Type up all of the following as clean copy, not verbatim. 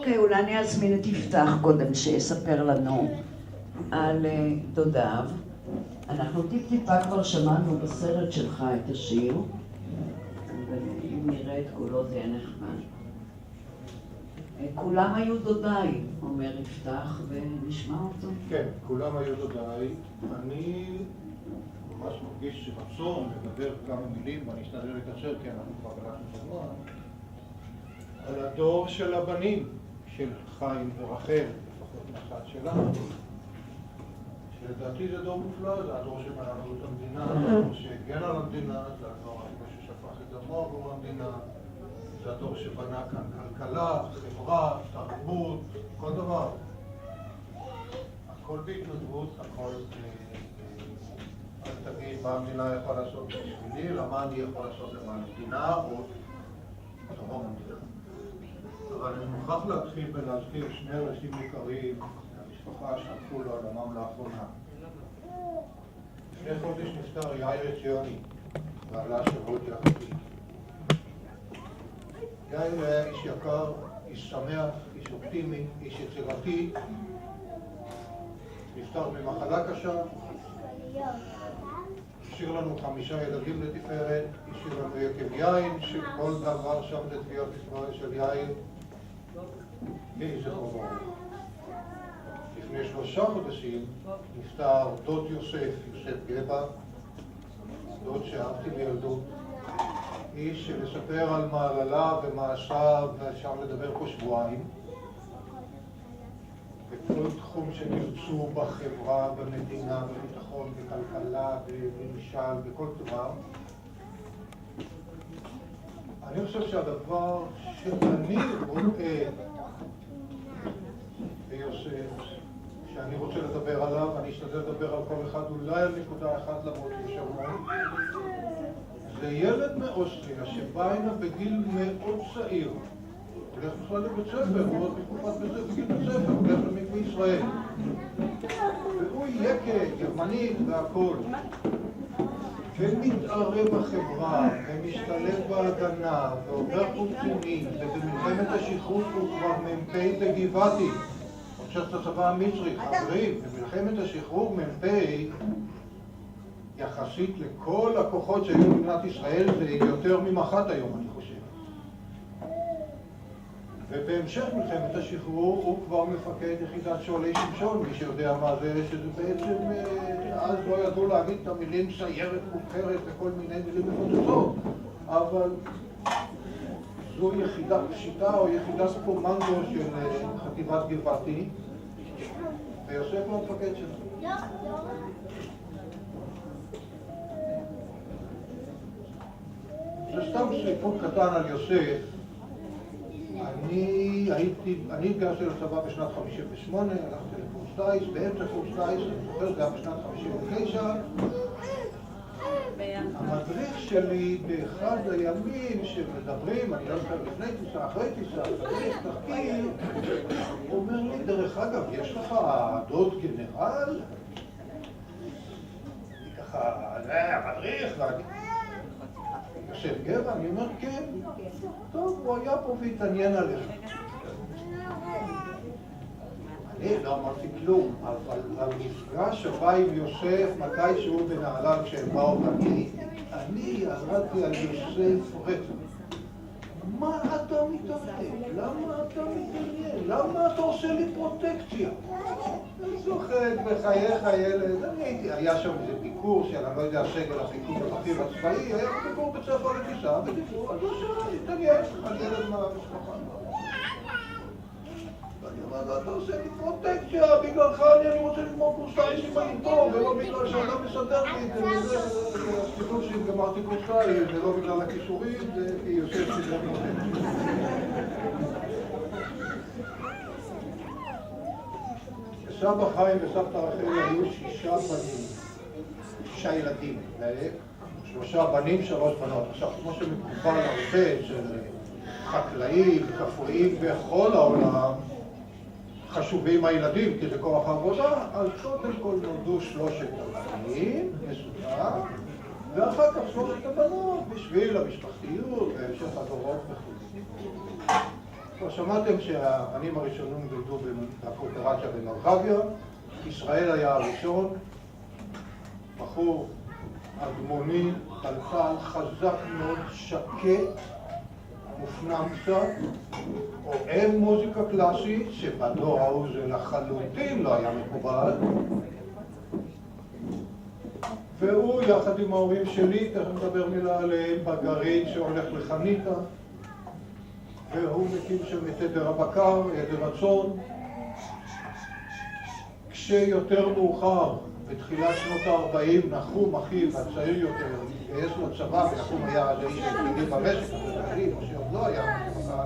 אוקיי, אולי אני אזמין את יפתח קודם שיספר לנו על דודיו. אנחנו טיפה כבר שמענו בסרט שלך את השיר, אבל אם נראה את כולו זה יהיה נחמד. כולם היו דודיי, אומר יפתח, ונשמע אותו. כן, כולם היו דודיי. אני ממש מרגיש רצון לדבר כמה מילים, ואני אשתדל לקצר כי אנחנו כבר גלשנו זמן, על הדור של הבנים של חיים ורחל, לפחות מהצד שלנו, שלדעתי זה דור מופלא, זה הדור שבנה את המדינה, זה הדור שהגן על המדינה, זה הדור ששפך את דמו עבור המדינה, זה הדור שבנה כאן כלכלה, חברה, תרבות, כל דבר. הכל בהתנדבות, הכל... אל תגיד מה המדינה יכולה לעשות בשבילי, למה אני יכול לעשות למען המדינה או תרום המדינה. אבל אני מוכרח להתחיל ולהזכיר שני אנשים יקרים מהמשפחה שהלכו לעולמם לאחרונה. לפני חודש נפטר יאיר ציוני, בעלה של רותי אחותי. יאיר היה איש יקר, איש שמח, איש אופטימי, איש יצירתי. נפטר במחלה קשה. השאיר לנו 5 ילדים לתפארת, השאיר לנו יקב יין, שכל דבר שם זה תביעות ישראל של יין. יהי זכרו ברוך. לפני 3 חודשים נפטר דוד יוסף גבע, דוד שאהבתי בילדות, איש שמספר על מעלליו ומעשיו, ואפשר לדבר פה שבועיים. בכל תחום שנרצו בחברה, במדינה, בביטחון, בכלכלה, בממשל, בכל דבר. אני חושב שהדבר שאני רואה ביוסף, שאני רוצה לדבר עליו, אני אשתדל לדבר על כל אחד, אולי על נקודה אחת למרות לשמון, זה ילד מאוסטריה שבא הנה בגיל מאוד צעיר. הולך בכלל לבית ספר, הוא עוד בתקופת בגיל בית ספר, הולך למקווה ישראל. והוא יקה, גרמנית והכל. ומתערב בחברה, ומשתלב בהגנה, ועובר קורסים, ובמלחמת השחרור הוא כבר מ"פ בגבעתי. עכשיו את הצבא המצרי, חברים, במלחמת השחרור מ"פ, יחסית לכל הכוחות שהיו במדינת ישראל, זה יותר ממח"ט היום, אני חושב. ובהמשך מלחמת השחרור הוא כבר מפקד יחידת שועלי שמשון, מי שיודע מה זה, שזה בעצם, אז לא ידעו להגיד את המילים סיירת מובחרת וכל מיני מילים מפוצצות, אבל זו יחידה פשיטה או יחידת קומנדו של חטיבת גבעתי, ויוסף הוא המפקד שלנו. זה סתם סיפור קטן על יוסף. אני התגייסתי לצבא בשנת 58, הלכתי לקורס טייס, באמצע קורס טייס, אני זוכר, זה היה בשנת 59. המדריך שלי באחד הימים שמדברים, אני לא זוכר לפני טיסה, אחרי טיסה, מדריך תחקיר, הוא אומר לי, דרך אגב, יש לך דוד גנרל? אני ככה, המדריך, ואני... יוסף גבע, אני אומר, כן. טוב, הוא היה פה והתעניין עליך. אני לא אמרתי כלום, אבל המפגש הבא עם יוסף, מתי שהוא בנהלל כשהם באו אני ירדתי על יוסף רצח. מה אתה מתעניין? למה אתה מתעניין? למה אתה עושה לי פרוטקציה? אני צוחק בחייך ילד, היה שם איזה ביקור של, אני לא יודע, הסגל הפיקוד הבכיר הצבאי, היה ביקור בית ספר לטיסה, ודיברו, אז הוא התעניין על ילד מהמשפחה. ואני אומר, אתה עושה לי פרוטקציה, בגללך אני רוצה לגמור קורס טייס אם אני פה, ולא בגלל שאתה מסדר לי את זה, הסיפור שהתגמרתי קורס טייס, זה לא בגלל הכישורים, זה כי יוסף סדר פרוטקציה. סבא חיים וסבתא רחל היו 6 בנים, 6 ילדים, 3 בנים, 3 בנות. עכשיו, כמו שמקובל הרבה של חקלאים, כפריים בכל העולם, חשובים הילדים, כי זה כוח העבודה, אז קודם כל נולדו 3 הבנים, מסודר, ואחר כך 3 הבנות, בשביל המשפחתיות והמשך הדורות וכו'. כבר שמעתם שהבנים הראשונים גדלו בקואופרציה במרחביה, ישראל היה הראשון, בחור אדמוני, טלטל, חזק מאוד, שקט, מופנם קצת, אוהב מוזיקה קלאסית, שבדור ההוא זה לחלוטין לא היה מקובל, והוא יחד עם ההורים שלי, תכף נדבר מילה עליהם, בגרעין שהולך לחניתה, והוא מקים שם את עדר הבקר, עדר הצאן. כשיותר מאוחר, בתחילת שנות ה-40, נחום אחיו הצעיר יותר, התגייס לצבא, ונחום היה האיש היחידי במשק, או שעוד לא היה במשפחה.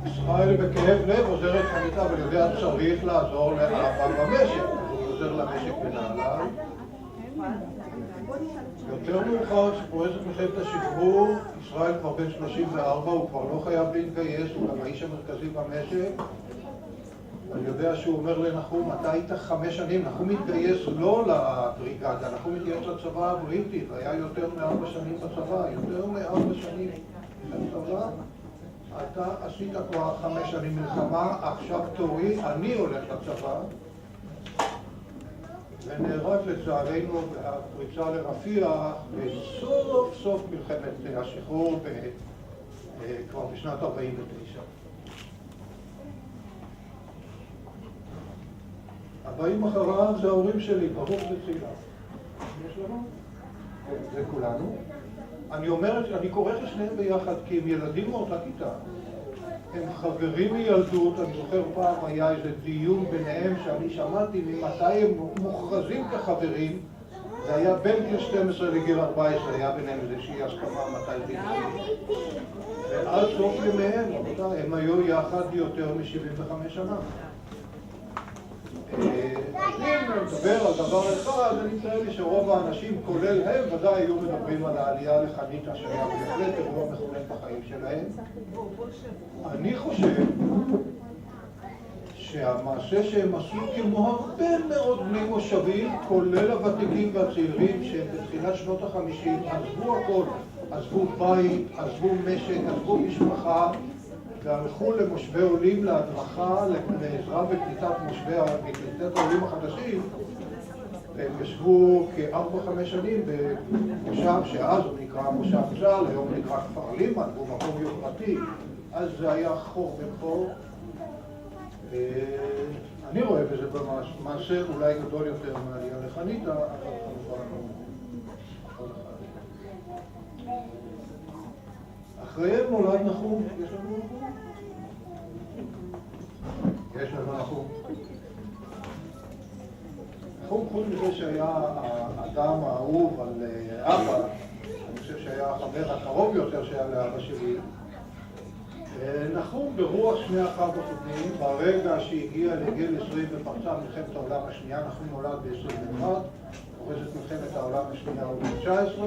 ישראל בכאב לב עוזר את חניתה ויודע צריך לעזור לאבא במשק, הוא עוזר למשק בנהלל. יותר מאוחר, שפורצת מלחמת השחרור, ישראל כבר בן 34, הוא כבר לא חייב להתגייס, הוא גם האיש המרכזי במשק. אני יודע שהוא אומר לנחום, אתה היית 5 שנים, נחום מתגייס לא לבריגדה, נחום מתגייס לצבא הבריטי, והיה יותר מ4 שנים בצבא, יותר מ4 שנים בצבא. אתה עשית כבר 5 שנים מלחמה, עכשיו תורי, אני הולך לצבא. ונהרג לצערנו בפריצה לרפיח בסוף סוף מלחמת השחרור כבר בשנת 49. הבאים אחריו זה ההורים שלי, ברוך וצילה. יש לנו? זה כולנו. אני קורא לשניהם ביחד כי הם ילדים מאותה כיתה. הם חברים מילדות, אני זוכר פעם היה איזה דיון ביניהם שאני שמעתי ממתי הם מוכרזים כחברים. זה היה בין גיל 12 לגיל 14, היה ביניהם איזושהי הסכמה מתי זה התחיל. ועד סוף ימיהם, הם היו יחד יותר מ-75 שנה. אם נדבר על דבר אחד, אני מתאר לי שרוב האנשים, כולל הם, ודאי היו מדברים על העלייה לחניתה שהיה בהחלט אירוע מכונן בחיים שלהם. אני חושב שהמעשה שהם עשו כמו הרבה מאוד בני מושבים, כולל הוותיקים והצעירים, שהם בתחילת שנות ה-50 עזבו הכל, עזבו בית, עזבו משק, עזבו משפחה, והלכו למושבי עולים להדרכה, לעזרה בקליטת בקליטת העולים החדשים. הם ישבו כ4-5 שנים במושב שאז הוא נקרא מושב צה"ל, היום הוא נקרא כפר לימן, הוא מקום יוקרתי, אז זה היה חור בן חור. אני רואה בזה במעשה אולי גדול יותר מעלייה לחניתה, אבל כמובן לא. אחריהם נולד נחום. יש לנו נחום? יש לנו נחום. נחום, חוץ מזה שהיה האדם האהוב על אבא, אני חושב שהיה החבר הקרוב יותר שהיה לאבא שלי. נחום ברוח שני אחיו הקודמים, ברגע שהגיע לגיל 20 ופרצה מלחמת העולם השנייה, נחום נולד ב-21, פורצת מלחמת העולם השנייה ב-19,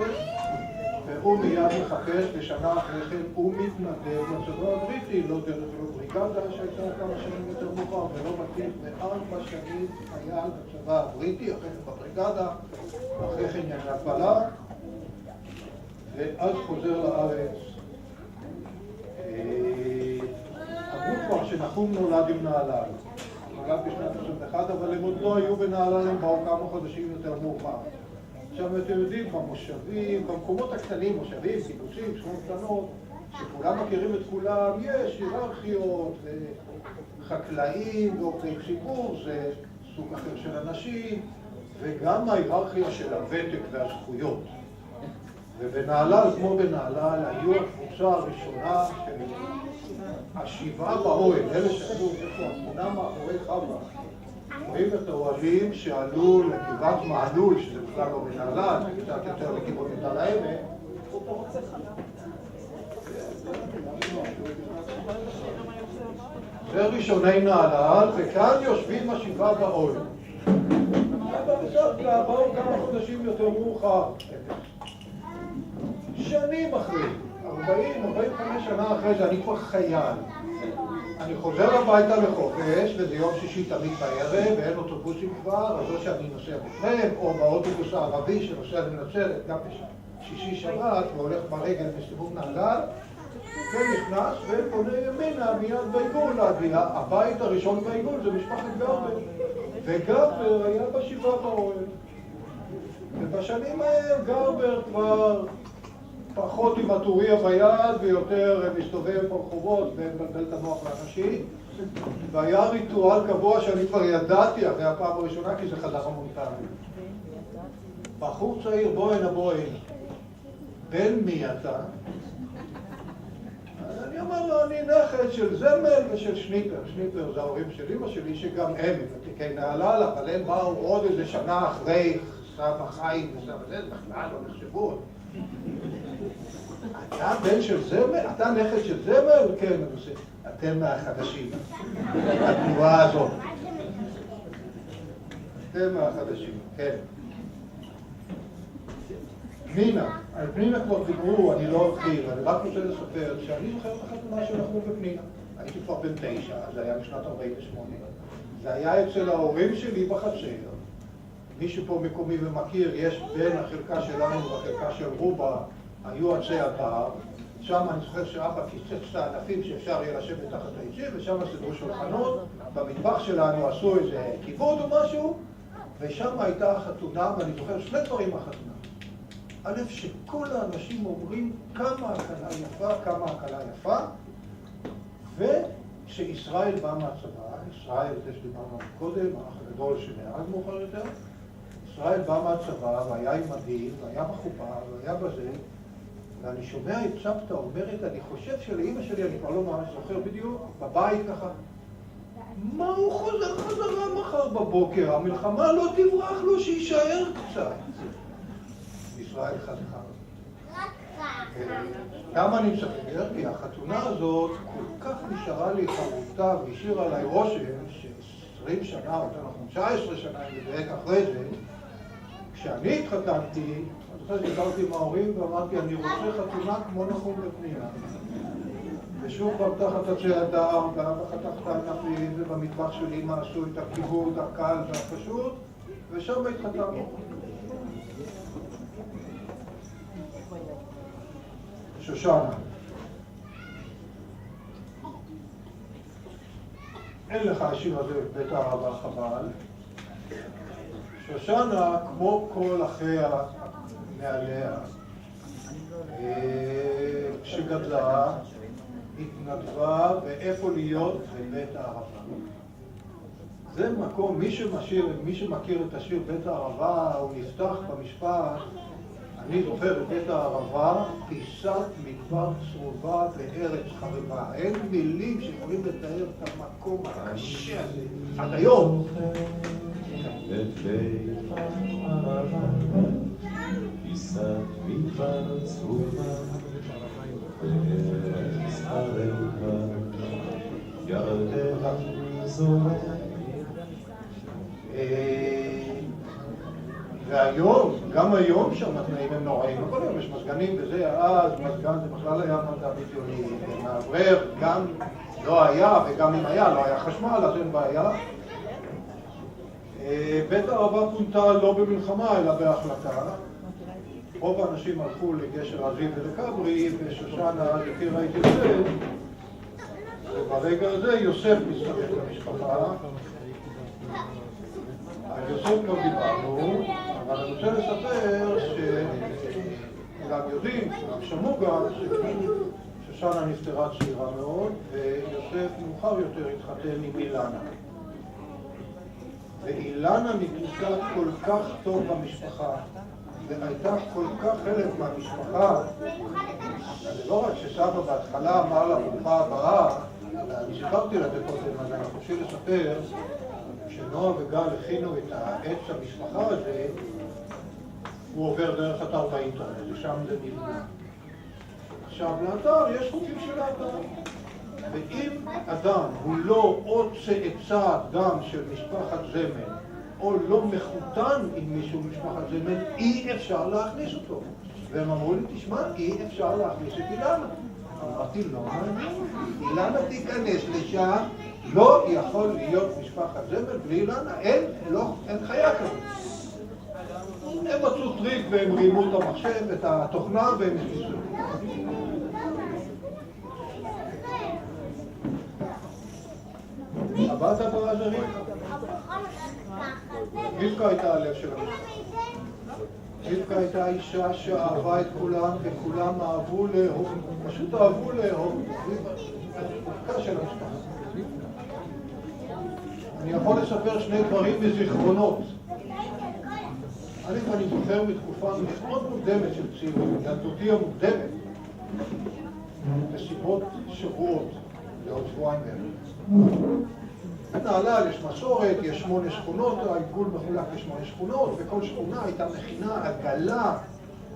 והוא מיד מחפש, לשנה אחרי כן הוא מתנדב לצבא הבריטי, לא דרך לא בריגדה שהייתה כמה שנים יותר מאוחר, ולא מתאים ב4 שנים חייל בצבא הבריטי, אחרי כן בבריגדה, אחרי כן ינפלה, ואז חוזר לארץ. אמרו כבר שנחום נולד עם נהלל, נולד בשנת 21, אבל הם עוד לא היו בנהלל, הם באו כמה חודשים יותר מאוחר. עכשיו אתם יודעים, במושבים, במקומות הקטנים, מושבים, קיבוצים, שכונות קטנות, שכולם מכירים את כולם, יש היררכיות, חקלאים ועובדי ציבור, זה סוג אחר של אנשים, וגם ההיררכיה של הוותק והזכויות. ובנהלל, כמו בנהלל, היו הקבוצה הראשונה של השבעה באוהל, אלה שעלו, איפה התמונה מאחורי חווה. רואים את האוהלים שעלו לגבעת מעלול, שזה בכלל לא בנהלל, זה קצת יותר לכיוון מגדל העמק. זה ראשוני נהלל, וכאן יושבים השבעה באוהל. באו כמה חודשים יותר מאוחר. שנים אחרי, 40-45 שנה אחרי זה, אני כבר חייל. אני חוזר הביתה לחופש, וזה יום שישי תמיד בערב, ואין אוטובוסים כבר, אז או שאני נוסע בפרם, או באוטובוס הערבי שנוסע לנצרת, גם בשישי שבת, והולך ברגל בסיבוב נהלל, כן נכנס ופונה ימינה מיד בעיגול להגיע. הבית הראשון בעיגול זה משפחת גרבר. וגרבר היה בשבעה באוהל. ובשנים האלה גרבר כבר פחות עם הטוריה ביד ויותר מסתובב ברחובות ומבלבל את המוח לאנשים. והיה ריטואל קבוע שאני כבר ידעתי אחרי הפעם הראשונה כי זה חזר המונטני. בחור צעיר, בוא הנה, בוא הנה. בן מי אתה? אני אומר לו, אני נכד של זמל ושל שניפר. שניפר זה ההורים של אמא שלי שגם הם ותיקי נהלל, אבל הם באו עוד איזה שנה אחרי סבא חיים וסבא זה, בכלל לא נחשבו. אתה בן של זמל? אתה נכד של זמל? כן, אני עושה. אתם מהחדשים. התנועה הזאת. אתם מהחדשים, כן. פנינה, על פנינה כבר דיברו, אני לא אתחיל, אני רק רוצה לספר שאני זוכר את החתונה שאנחנו בפנינה. הייתי כבר בן 9, זה היה בשנת 48. זה היה אצל ההורים שלי בחצר. מי שפה מקומי ומכיר, יש בין החלקה שלנו והחלקה של רובה, היו עצי הבר. שם אני זוכר שאבא קיצץ את הענפים שאפשר יהיה לשבת תחת העצים, ושם סידרו שולחנות. במטבח שלנו עשו איזה כיבוד או משהו, ושם הייתה החתונה, ואני זוכר שני דברים מהחתונה. א', שכל האנשים אומרים כמה הקלה יפה, כמה הקלה יפה, ושישראל בא מהצבא, ישראל, זה שדיברנו קודם, האח הגדול שנהרג מאוחר יותר, ישראל בא מהצבא, והיה עם מדים, והיה בחופה, והיה בזה, ואני שומע את סבתא אומרת, אני חושב שלאמא שלי, אני כבר לא ממש זוכר בדיוק, בבית ככה, מה הוא חוזר חזרה מחר בבוקר? המלחמה לא תברח לו, שישאר קצת. ישראל חזרה. למה אני מספר? כי החתונה הזאת כל כך נשארה לי חרוטה והשאירה עליי רושם ש20 שנה, או אנחנו 19 שנה, לדייק אחרי זה, כשאני התחתנתי, אני חושב שדיברתי עם ההורים ואמרתי, אני רוצה חתונה כמו נחום בפנינה. ושוב פעם תחת עצי הדר, ואבא חתך את הענפים, ובמטבח של אמא עשו את הכיבוד הקל והפשוט, ושם התחתנו. שושנה. אין לך השיר הזה בבית הערבה חבל. שושנה, כמו כל אחיה מעליה, שגדלה, התנדבה ואיפה להיות בבית הערבה. זה מקום, מי שמכיר את השיר בית הערבה, הוא נפתח במשפט, אני זוכר את בית הערבה, פיסת מדבר צרובה בארץ חריבה. אין מילים שיכולים לתאר את המקום הקשה הזה. עד היום. את בית הערבה, פיסת מדבר צרובה בארץ חריבה, ירדן זורם. והיום, גם היום שם התנאים הם נוראים, אבל היום יש מזגנים וזה, אז מזגן זה בכלל היה מדע בדיוני, ומעברר גם לא היה, וגם אם היה, לא היה חשמל, אז אין בעיה. בית הערבה פונתה לא במלחמה, אלא בהחלטה. רוב האנשים הלכו לגשר הזיו ולכברי, ושושנה הכירה את יוסף, וברגע הזה יוסף מצטרף למשפחה. על יוסף לא דיברנו, אבל אני רוצה לספר שכולם יודעים, כולם שמעו גם, ששושנה נפטרה צעירה מאוד, ויוסף מאוחר יותר התחתן עם אילנה. ואילנה נקלטה כל כך טוב במשפחה, והייתה כל כך חלק מהמשפחה, אז לא רק שסבא בהתחלה אמר לה ברוכה הבאה, אני סיפרתי לה קודם, אז אני חושב לספר, כשנועה וגל הכינו את העץ המשפחה הזה, הוא עובר דרך אתר באינטרנט, ושם זה נבנה. עכשיו, לאתר יש חוקים של האתר. ואם אדם הוא לא או צאצא דם של משפחת זמל, או לא מחותן עם מישהו משפחת זמל, אי אפשר להכניס אותו. והם אמרו לי, תשמע, אי אפשר להכניס את אילנה. אמרתי, לא מעניין. אילנה תיכנס לשם, לא יכול להיות משפחת זמל בלי אילנה. אין חיה כזאת. הם מצאו טריק והם רימו את המחשב, את התוכנה, והם הכניסו. הבת הבאה זה רבקה. רבקה הייתה הלב של המשפחה. רבקה הייתה אישה שאהבה את כולם, וכולם אהבו לאהוב, פשוט אהבו לאהוב. רבקה של המשפחה. אני יכול לספר שני דברים בזיכרונות. אני זוכר בתקופה מאוד מוקדמת של צעירים, ילדותי המוקדמת, בסיבות שבועות, לעוד שבועיים בערך. בנהלל יש מסורת, יש 8 שכונות, העיגול מחולק ל8 שכונות, וכל שכונה הייתה מכינה עגלה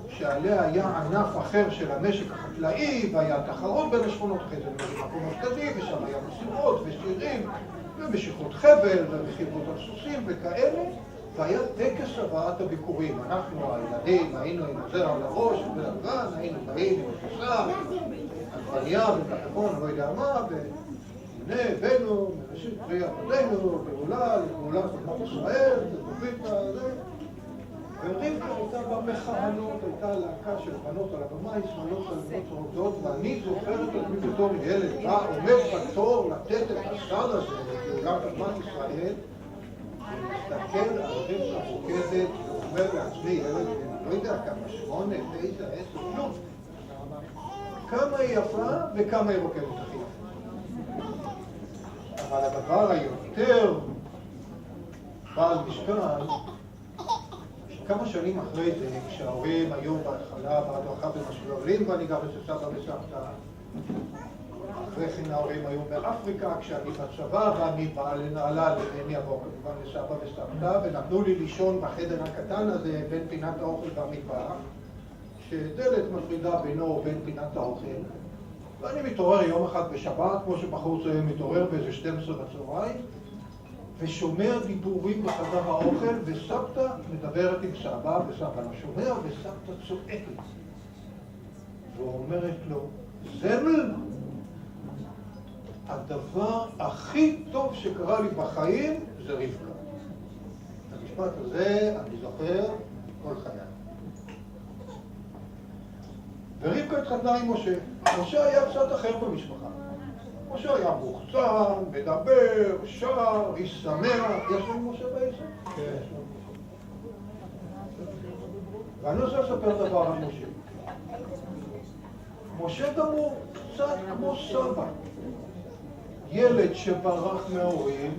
שעליה היה ענף אחר של המשק החקלאי, והיה תחרות בין השכונות, אחרי זה במקום מרכזי, ושם היה מסיבות ושירים, ומשיכות חבל, ורכיבות על סוסים וכאלה, והיה טקס הבאת הביקורים. אנחנו, הילדים, היינו עם הזרע על הראש, ולבן, היינו באים עם הכוסה, עגבנייה ובחכון, אני לא יודע מה, והנה הבאנו, מראשית פרי עבודנו, גאולה, לגאולה קודמת ישראל, וגובית הזה. ורבקה הייתה במכהנות, הייתה להקה של בנות על הבמה, ישראלות על בנות רודות, ואני זוכרת את מי בתור ילד, עומד בתור לתת את הסל הזה לגאולה קודמת ישראל, ומסתכל על רבקה רוקדת, ואומר לעצמי, ילד, לא יודע כמה, 8, 9, 10, כלום. כמה היא יפה וכמה היא רוקדת הכי יפה. אבל הדבר היותר בעל משקל, כמה שנים אחרי זה, כשההורים היו בהתחלה בהדרכה במשולבים, ואני גר אצל סבא וסבתא, אחרי כן ההורים היו באפריקה, כשאני בצבא, ואני בא לנהלל, ואני אבוא כמובן לסבא וסבתא, ונתנו לי לישון בחדר הקטן הזה בין פינת האוכל והמטבח, שדלת מפרידה בינו ובין פינת האוכל, ואני מתעורר יום אחד בשבת, כמו שבחור צעיר מתעורר באיזה 12 בצהריים, ושומע דיבורים בחדר האוכל, וסבתא מדברת עם סבא, וסבא לא שומע, וסבתא צועקת. ואומרת לו, זמל, הדבר הכי טוב שקרה לי בחיים זה רבקה. את המשפט הזה אני זוכר כל חיי. ורבקה התחתנה עם משה. משה היה קצת אחר במשפחה. משה היה מוחצן, מדבר, שר, איש שמח. יש לנו משה בעצם? כן. ואני רוצה לספר דבר על משה. משה גם הוא קצת כמו סבא. ילד שברח מההורים,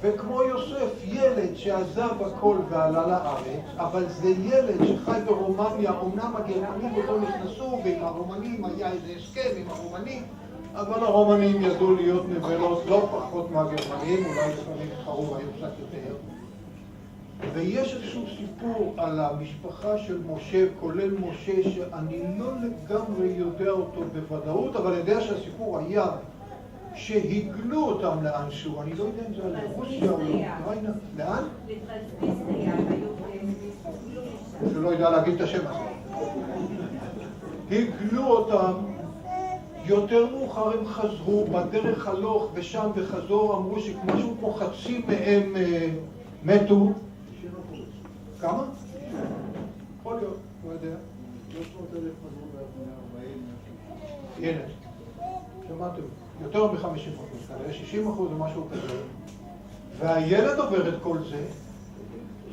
וכמו יוסף, ילד שעזב הכל ועלה לארץ, אבל זה ילד שחי ברומניה, אומנם הגרמנים לא נכנסו, ועם הרומנים היה איזה הסכם עם הרומנים, אבל הרומנים ידעו להיות נבלות לא פחות מהגרמנים, אולי לפעמים התחרו והיו קצת יותר. ויש איזשהו סיפור על המשפחה של משה, כולל משה, שאני לא לגמרי יודע אותו בוודאות, אבל אני יודע שהסיפור היה שהגלו אותם לאנשהו, אני לא יודע אם זה על רוסיה או לאוקראינה, לאן? לטרנסניסטריה, שלא יודע להגיד את השם הזה. הגלו אותם, יותר מאוחר הם חזרו, בדרך הלוך ושם וחזור, אמרו שמשהו כמו חצי מהם מתו. כמה? יכול להיות, לא יודע. 300,000 חזרו ב-140. הנה, שמעתם. יותר מ-50%, כנראה 60% או משהו כזה. והילד עובר את כל זה,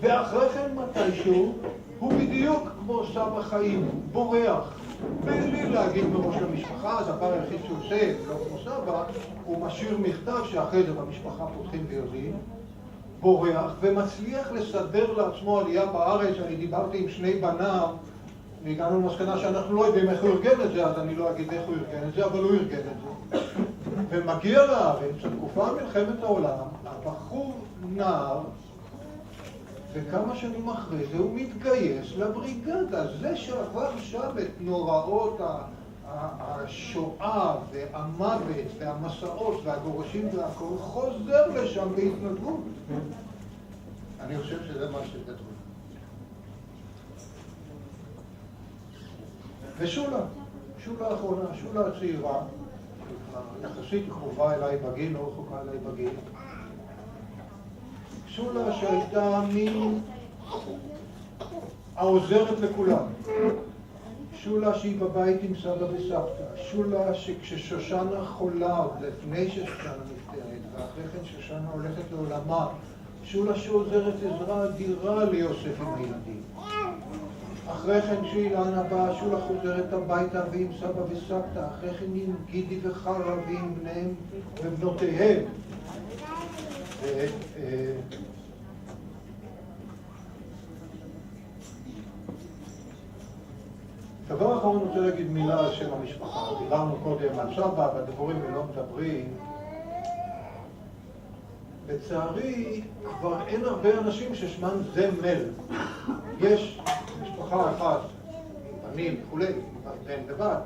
ואחרי כן מתישהו, הוא בדיוק כמו סבא חיים, בורח. בלי להגיד מראש למשפחה, אז הדבר היחיד שהוא עושה, לא כמו סבא, הוא משאיר מכתב שאחרי זה במשפחה פותחים ויודעים, בורח ומצליח לסדר לעצמו עלייה בארץ. אני דיברתי עם שני בניו, והגענו למסקנה שאנחנו לא יודעים איך הוא ארגן את זה, אז אני לא אגיד איך הוא ארגן את זה, אבל הוא ארגן את זה. ומגיע לארץ, התקופה מלחמת העולם, הבחור נער, וכמה שנים אחרי זה הוא מתגייס לבריגדה. זה שעבר שם את נוראות השואה והמוות והמסעות והגורשים והכל, חוזר לשם בהתנדבות. אני חושב שזה מה שכתוב. ושולה, שולה האחרונה, שולה הצעירה, יחסית קרובה אליי בגיל, לא רחוקה אליי בגיל. שולה שהייתה העוזרת לכולם. שולה שהיא בבית עם סבא וסבתא. שולה שכששושנה חולה, עוד לפני ששושנה נפטרת, ואחרי אחרי כן שושנה הולכת לעולמה, שולה שעוזרת עזרה אדירה ליוסף עם הילדים. אחרי כן שאילנה באה, שולה חוזרת הביתה ועם סבא וסבתא, אחרי כן עם גידי וחרה ועם בניהם ובנותיהם. דבר אחרון אני רוצה להגיד מילה על שם המשפחה. דיברנו קודם על סבא, והדבורים ולא מדברים. לצערי, כבר אין הרבה אנשים ששמן זמל. יש משפחה אחת, בנים וכולי, בן ובת,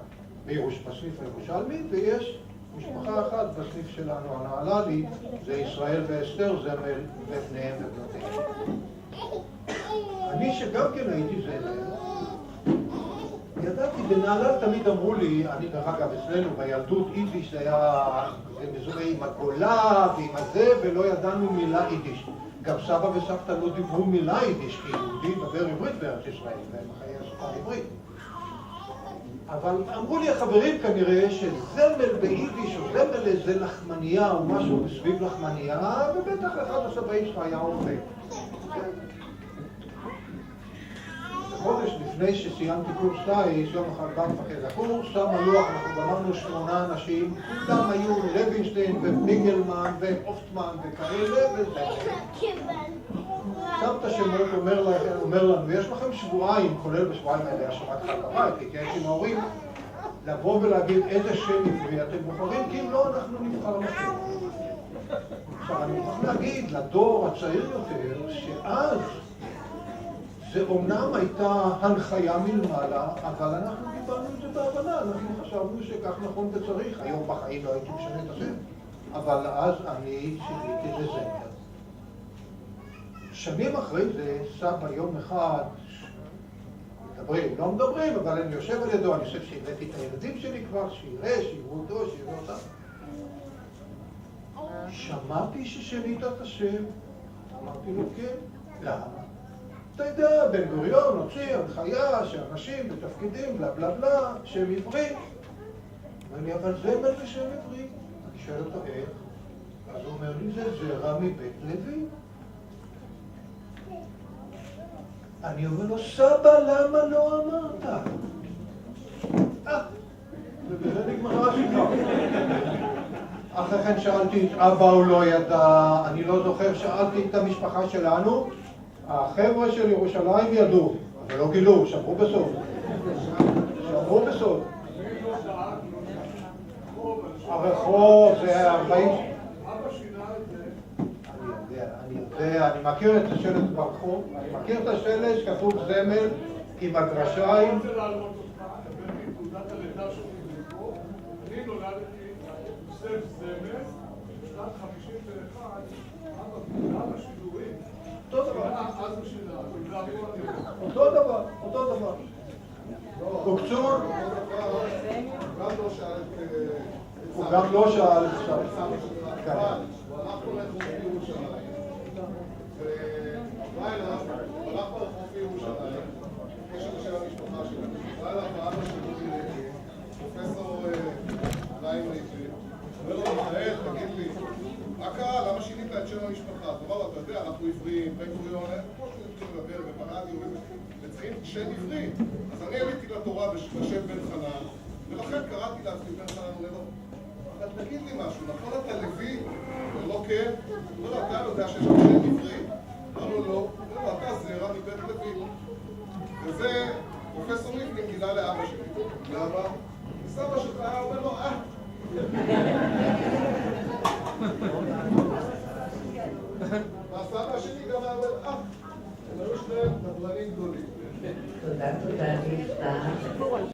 בסניף הירושלמי, ויש משפחה אחת בסניף שלנו, הנהללי, זה ישראל ואסתר זמל ובניהם ובנותיהם. אני שגם כן הייתי זמל, ידעתי, בנהלל תמיד אמרו לי, אני דרך אגב אצלנו בילדות יידיש זה היה מזוהה עם הגולה ועם הזה, ולא ידענו מילה יידיש. גם סבא וסבתא לא דיברו מילה יידיש, כי יהודי דבר עברית בארץ ישראל, והם חיי השפה עברית. אבל אמרו לי החברים כנראה שזמל ביידיש או זמל זה לחמניה או משהו בסביב לחמניה, ובטח אחד הסבאים שלך היה עובד. חודש לפני שסיימתי קורס טייס, יום אחד בא מפקד הקורס, שם הלוח, אנחנו גמרנו 8 אנשים, כולם היו לוינשטיין וניגלמן ואופטמן וכאלה וזה. שם את השמות אומר לנו, יש לכם שבועיים, כולל בשבועיים האלה, השבת חג הבית, להתייעץ עם ההורים, לבוא ולהגיד איזה שם עברי אתם בוחרים, כי אם לא, אנחנו נבחר לכם. עכשיו, אני מוכרח להגיד לדור הצעיר יותר, שאז זה אומנם הייתה הנחיה מלמעלה, אבל אנחנו קיבלנו את זה בהבנה, אנחנו חשבנו שכך נכון וצריך. היום בחיים לא הייתי משנה את השם, אבל אז אני שיניתי לזה. שנים אחרי זה, סבא יום אחד, לא מדברים, אבל אני יושב על ידו, אני חושב שהבאתי את הילדים שלי כבר, שיראה, שיראו אותו, שיראו אותם. שמעתי ששינית את השם, אמרתי לו כן, למה? אתה יודע, בן גוריון הוציא הנחיה שאנשים בתפקידים בלה בלה בלה, שם עברי. אומר לי, אבל זמל זה שם עברי. אני שואל אותו איך? אז הוא אומר לי, זה זרע מבית לוי. אני אומר לו, סבא, למה לא אמרת? ובזה נגמרה השיחה. אחרי כן שאלתי את אבא, הוא לא ידע, אני לא זוכר, שאלתי את המשפחה שלנו, החבר'ה של ירושלים ידעו, אבל לא גילו, שמרו בסוד. שמרו בסוד. הרחוב, זה 40... אבא שינה את זה. אני יודע, אני מכיר את השלט ברחוב, אני מכיר את השלט שכתוב זמל עם הגרשיים. אני רוצה לעלות אותך, הבאתי תעודת הלידה שלי לפה, אני נולדתי יוסף זמל, בשנת 51, אבא שידורים. אותו דבר. אז הוא שינה, אותו דבר, אותו דבר. בקצור, הוא גם לא שאל עכשיו. הוא הלך פה לחוף בירושלים, ובא אליו, הוא הלך פה לחוף בירושלים, קשר של המשפחה שלנו, בא אליו ואבא שלי פרופסור חיים ריטרי, אומר לו, מיכאל, תגיד לי, מה קרה? למה שינית את שם המשפחה? אז הוא אמר, אתה יודע, אנחנו עבריים, בן גוריון, כמו שנתחיל לדבר בפרדיו, וצריכים שם עברי. אז אני עליתי לתורה בשם בן חנן, ולכן קראתי לעצמי בן חנן ולא. אבל תגיד לי משהו, נכון אתה לוי? לא כן? לא, אתה יודע שיש לך שם עברי? אמר לו לא, אתה זרע מבית לוי. וזה פרופסור ריבלין גילה לאבא שלי. למה? סבא שלך היה אומר לו, והסבא שלי גם היה אומר, הם היו שניהם נדל"נים גדולים. תודה, תודה, נפתח.